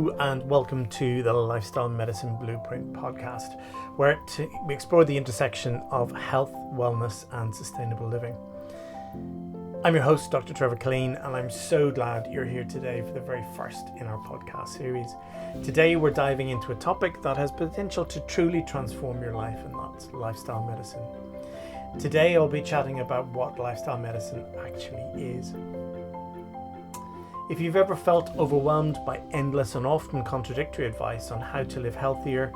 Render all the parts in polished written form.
Hello and welcome to the Lifestyle Medicine Blueprint podcast, where we explore the intersection of health, wellness and sustainable living. I'm your host, Dr. Trevor Killeen, and I'm so glad you're here today for the very first in our podcast series. Today we're diving into a topic that has potential to truly transform your life, and that's lifestyle medicine. Today I'll be chatting about what lifestyle medicine actually is. If you've ever felt overwhelmed by endless and often contradictory advice on how to live healthier,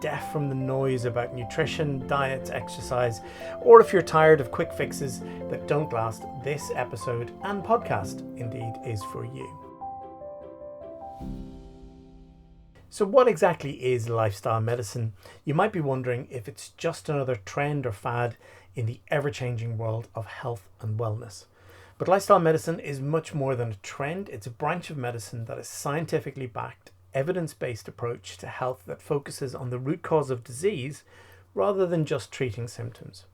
deaf from the noise about nutrition, diet, exercise, or if you're tired of quick fixes that don't last, this episode and podcast indeed is for you. So what exactly is lifestyle medicine? You might be wondering if it's just another trend or fad in the ever-changing world of health and wellness. But lifestyle medicine is much more than a trend. It's a branch of medicine that is scientifically backed, evidence-based approach to health that focuses on the root cause of disease rather than just treating symptoms.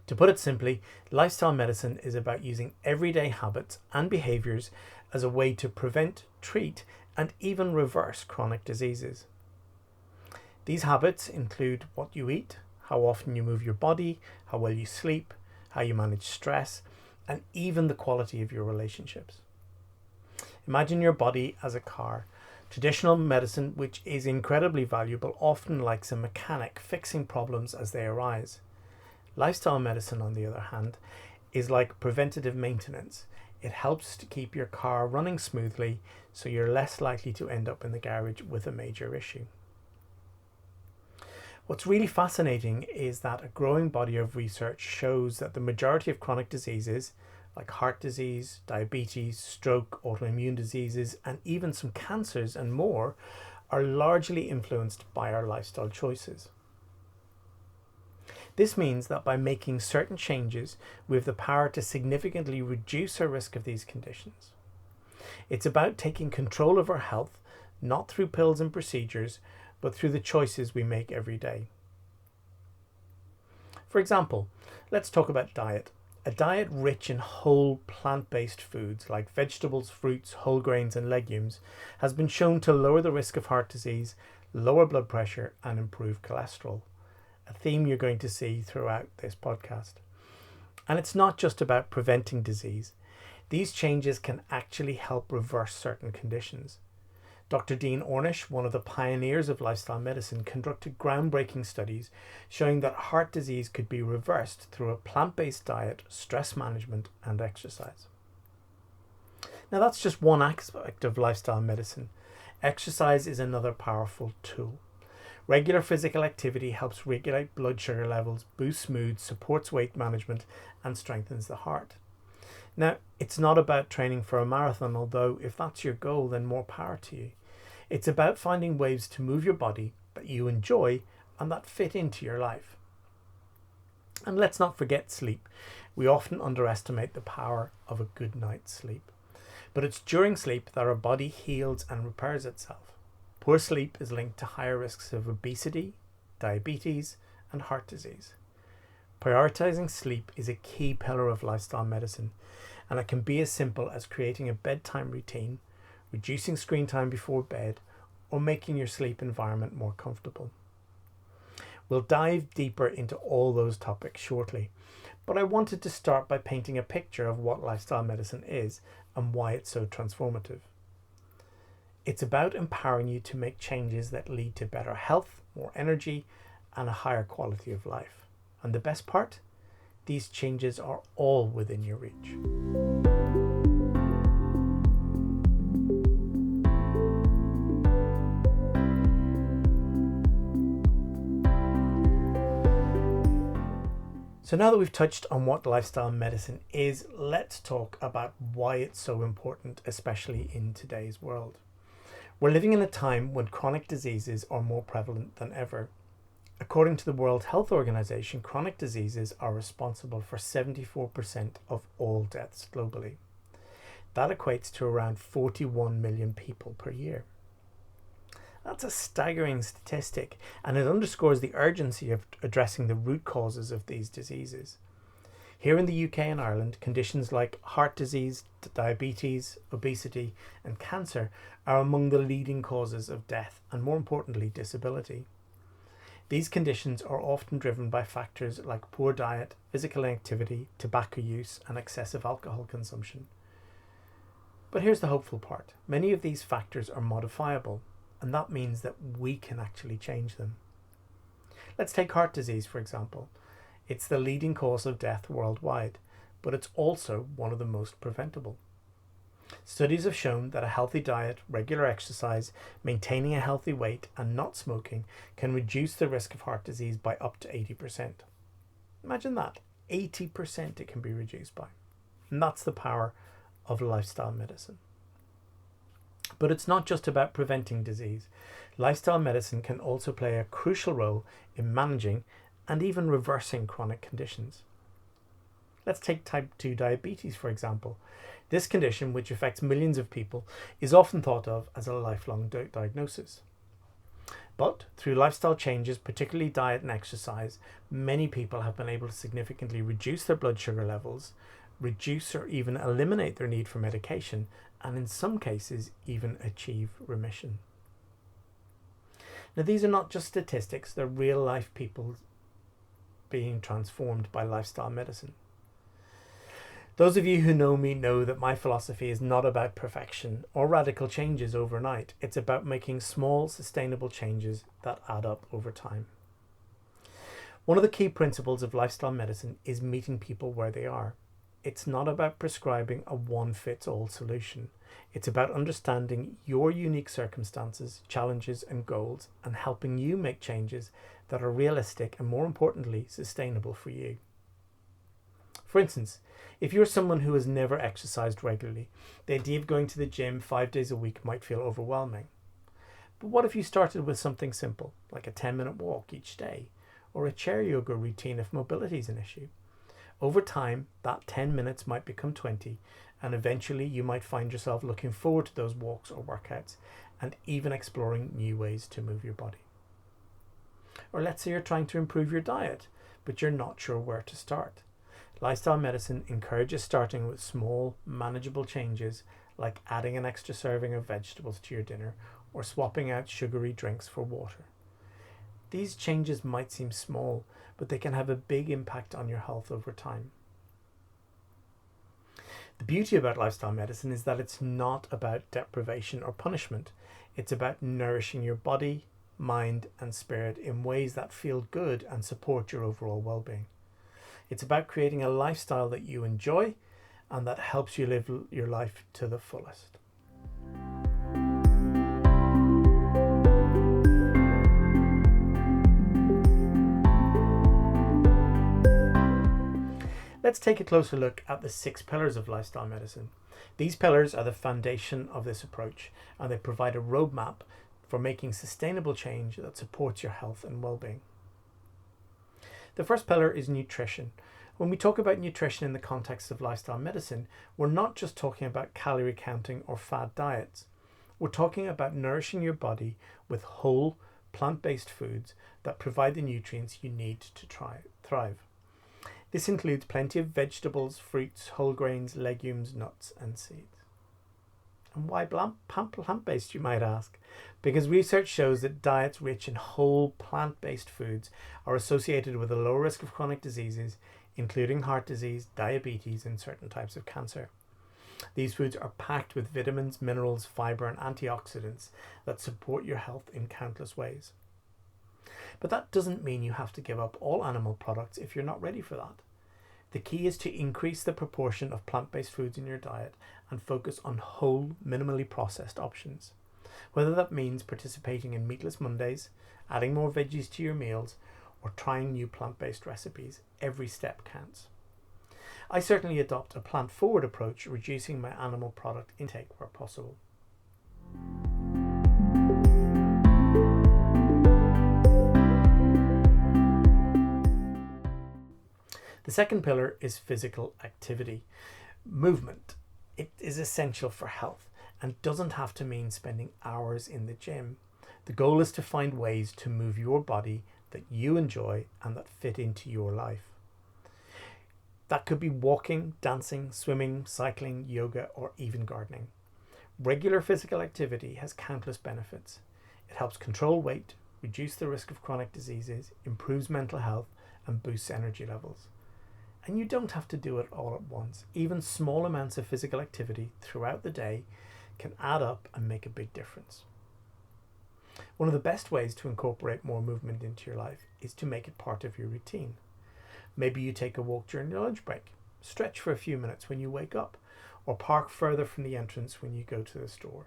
To put it simply, lifestyle medicine is about using everyday habits and behaviors as a way to prevent, treat, and even reverse chronic diseases. These habits include what you eat, how often you move your body, how well you sleep, how you manage stress, and even the quality of your relationships. Imagine your body as a car. Traditional medicine, which is incredibly valuable, often likes a mechanic fixing problems as they arise. Lifestyle medicine, on the other hand, is like preventative maintenance. It helps to keep your car running smoothly so you're less likely to end up in the garage with a major issue. What's really fascinating is that a growing body of research shows that the majority of chronic diseases, like heart disease, diabetes, stroke, autoimmune diseases, and even some cancers and more, are largely influenced by our lifestyle choices. This means that by making certain changes, we have the power to significantly reduce our risk of these conditions. It's about taking control of our health, not through pills and procedures, but through the choices we make every day. For example, let's talk about diet. A diet rich in whole plant-based foods like vegetables, fruits, whole grains and legumes has been shown to lower the risk of heart disease, lower blood pressure and improve cholesterol, a theme you're going to see throughout this podcast. And it's not just about preventing disease. These changes can actually help reverse certain conditions. Dr. Dean Ornish, one of the pioneers of lifestyle medicine, conducted groundbreaking studies showing that heart disease could be reversed through a plant-based diet, stress management, and exercise. Now that's just one aspect of lifestyle medicine. Exercise is another powerful tool. Regular physical activity helps regulate blood sugar levels, boosts mood, supports weight management, and strengthens the heart. Now, it's not about training for a marathon, although if that's your goal, then more power to you. It's about finding ways to move your body that you enjoy and that fit into your life. And let's not forget sleep. We often underestimate the power of a good night's sleep. But it's during sleep that our body heals and repairs itself. Poor sleep is linked to higher risks of obesity, diabetes, and heart disease. Prioritizing sleep is a key pillar of lifestyle medicine, and it can be as simple as creating a bedtime routine, reducing screen time before bed, or making your sleep environment more comfortable. We'll dive deeper into all those topics shortly, but I wanted to start by painting a picture of what lifestyle medicine is and why it's so transformative. It's about empowering you to make changes that lead to better health, more energy, and a higher quality of life. And the best part? These changes are all within your reach. So now that we've touched on what lifestyle medicine is, let's talk about why it's so important, especially in today's world. We're living in a time when chronic diseases are more prevalent than ever. According to the World Health Organization, chronic diseases are responsible for 74% of all deaths globally. That equates to around 41 million people per year. That's a staggering statistic, and it underscores the urgency of addressing the root causes of these diseases. Here in the UK and Ireland, conditions like heart disease, diabetes, obesity, and cancer are among the leading causes of death and, more importantly, disability. These conditions are often driven by factors like poor diet, physical inactivity, tobacco use, and excessive alcohol consumption. But here's the hopeful part. Many of these factors are modifiable, and that means that we can actually change them. Let's take heart disease, for example. It's the leading cause of death worldwide, but it's also one of the most preventable. Studies have shown that a healthy diet, regular exercise, maintaining a healthy weight, and not smoking can reduce the risk of heart disease by up to 80%. Imagine that, 80% it can be reduced by. And that's the power of lifestyle medicine. But it's not just about preventing disease. Lifestyle medicine can also play a crucial role in managing and even reversing chronic conditions. Let's take type 2 diabetes, for example. This condition, which affects millions of people, is often thought of as a lifelong diagnosis. But through lifestyle changes, particularly diet and exercise, many people have been able to significantly reduce their blood sugar levels, reduce or even eliminate their need for medication, and in some cases even achieve remission. Now, these are not just statistics, they're real life people being transformed by lifestyle medicine. Those of you who know me know that my philosophy is not about perfection or radical changes overnight. It's about making small, sustainable changes that add up over time. One of the key principles of lifestyle medicine is meeting people where they are. It's not about prescribing a one-fits-all solution. It's about understanding your unique circumstances, challenges, and goals, and helping you make changes that are realistic and, more importantly, sustainable for you. For instance, if you're someone who has never exercised regularly, the idea of going to the gym 5 days a week might feel overwhelming. But what if you started with something simple, like a 10-minute walk each day, or a chair yoga routine if mobility is an issue? Over time, that 10 minutes might become 20, and eventually you might find yourself looking forward to those walks or workouts, and even exploring new ways to move your body. Or let's say you're trying to improve your diet, but you're not sure where to start. Lifestyle medicine encourages starting with small, manageable changes like adding an extra serving of vegetables to your dinner or swapping out sugary drinks for water. These changes might seem small, but they can have a big impact on your health over time. The beauty about lifestyle medicine is that it's not about deprivation or punishment. It's about nourishing your body, mind, and spirit in ways that feel good and support your overall well-being. It's about creating a lifestyle that you enjoy and that helps you live your life to the fullest. Let's take a closer look at the 6 pillars of lifestyle medicine. These pillars are the foundation of this approach, and they provide a roadmap for making sustainable change that supports your health and well-being. The first pillar is nutrition. When we talk about nutrition in the context of lifestyle medicine, we're not just talking about calorie counting or fad diets. We're talking about nourishing your body with whole, plant-based foods that provide the nutrients you need to thrive. This includes plenty of vegetables, fruits, whole grains, legumes, nuts, and seeds. And why plant-based, you might ask? Because research shows that diets rich in whole plant-based foods are associated with a lower risk of chronic diseases, including heart disease, diabetes, and certain types of cancer. These foods are packed with vitamins, minerals, fiber, and antioxidants that support your health in countless ways. But that doesn't mean you have to give up all animal products if you're not ready for that. The key is to increase the proportion of plant-based foods in your diet and focus on whole, minimally processed options. Whether that means participating in meatless Mondays, adding more veggies to your meals, or trying new plant-based recipes, every step counts. I certainly adopt a plant-forward approach, reducing my animal product intake where possible. The second pillar is physical activity. Movement. It is essential for health and doesn't have to mean spending hours in the gym. The goal is to find ways to move your body that you enjoy and that fit into your life. That could be walking, dancing, swimming, cycling, yoga, or even gardening. Regular physical activity has countless benefits. It helps control weight, reduce the risk of chronic diseases, improves mental health, and boosts energy levels. And you don't have to do it all at once. Even small amounts of physical activity throughout the day can add up and make a big difference. One of the best ways to incorporate more movement into your life is to make it part of your routine. Maybe you take a walk during your lunch break, stretch for a few minutes when you wake up, or park further from the entrance when you go to the store.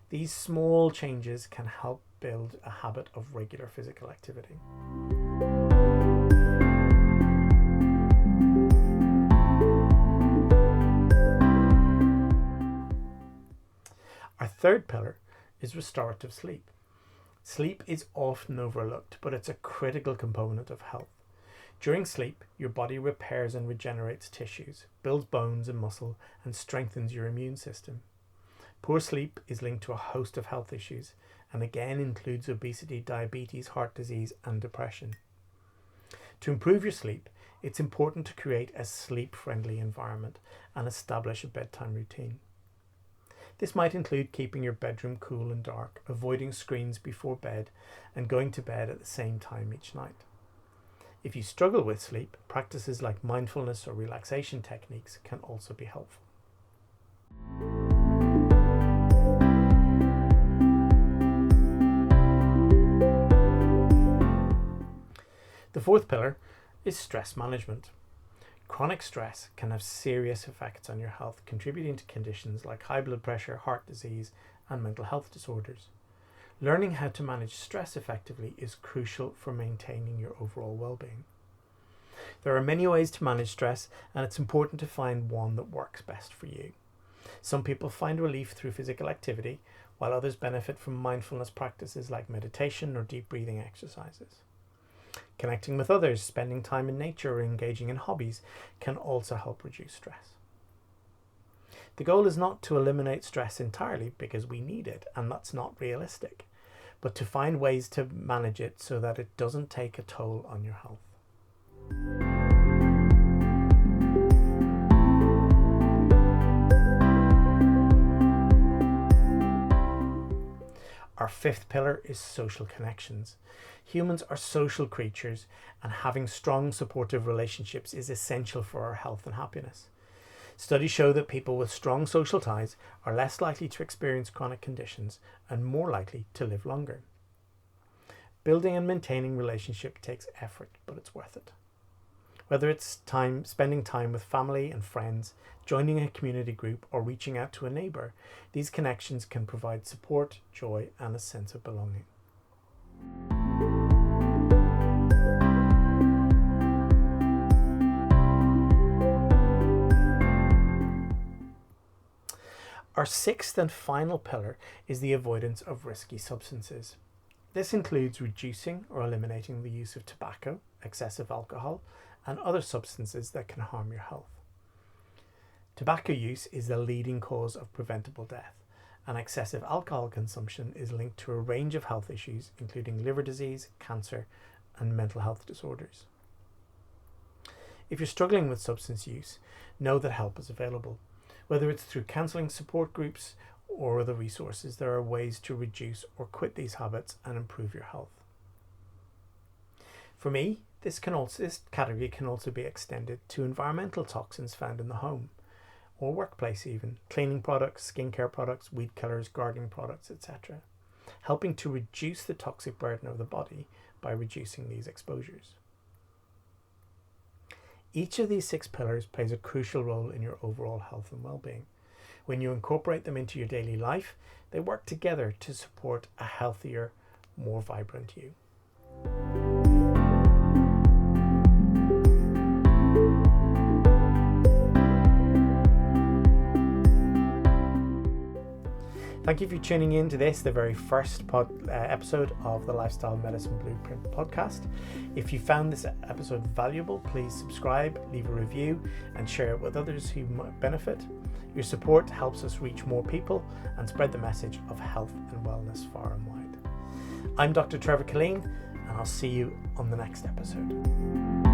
These small changes can help build a habit of regular physical activity. Our third pillar is restorative sleep. Sleep is often overlooked, but it's a critical component of health. During sleep, your body repairs and regenerates tissues, builds bones and muscle, and strengthens your immune system. Poor sleep is linked to a host of health issues, and again includes obesity, diabetes, heart disease, and depression. To improve your sleep, it's important to create a sleep-friendly environment and establish a bedtime routine. This might include keeping your bedroom cool and dark, avoiding screens before bed, and going to bed at the same time each night. If you struggle with sleep, practices like mindfulness or relaxation techniques can also be helpful. The fourth pillar is stress management. Chronic stress can have serious effects on your health, contributing to conditions like high blood pressure, heart disease, and mental health disorders. Learning how to manage stress effectively is crucial for maintaining your overall well-being. There are many ways to manage stress, and it's important to find one that works best for you. Some people find relief through physical activity, while others benefit from mindfulness practices like meditation or deep breathing exercises. Connecting with others, spending time in nature, or engaging in hobbies can also help reduce stress. The goal is not to eliminate stress entirely, because we need it, and that's not realistic, but to find ways to manage it so that it doesn't take a toll on your health. Our fifth pillar is social connections. Humans are social creatures, and having strong supportive relationships is essential for our health and happiness. Studies show that people with strong social ties are less likely to experience chronic conditions and more likely to live longer. Building and maintaining relationships takes effort, but it's worth it. Whether it's spending time with family and friends, joining a community group, or reaching out to a neighbour, these connections can provide support, joy, and a sense of belonging. Our sixth and final pillar is the avoidance of risky substances. This includes reducing or eliminating the use of tobacco, excessive alcohol, and other substances that can harm your health. Tobacco use is the leading cause of preventable death, and excessive alcohol consumption is linked to a range of health issues, including liver disease, cancer, and mental health disorders. If you're struggling with substance use, know that help is available. Whether it's through counselling support groups or other resources, there are ways to reduce or quit these habits and improve your health. For me, this category can also be extended to environmental toxins found in the home or workplace, even cleaning products, skincare products, weed killers, gardening products, etc., helping to reduce the toxic burden of the body by reducing these exposures. Each of these 6 pillars plays a crucial role in your overall health and well-being. When you incorporate them into your daily life, they work together to support a healthier, more vibrant you. Thank you for tuning in to the very first episode of the Lifestyle Medicine Blueprint podcast. If you found this episode valuable, please subscribe, leave a review, and share it with others who might benefit. Your support helps us reach more people and spread the message of health and wellness far and wide. I'm Dr. Trevor Killeen, and I'll see you on the next episode.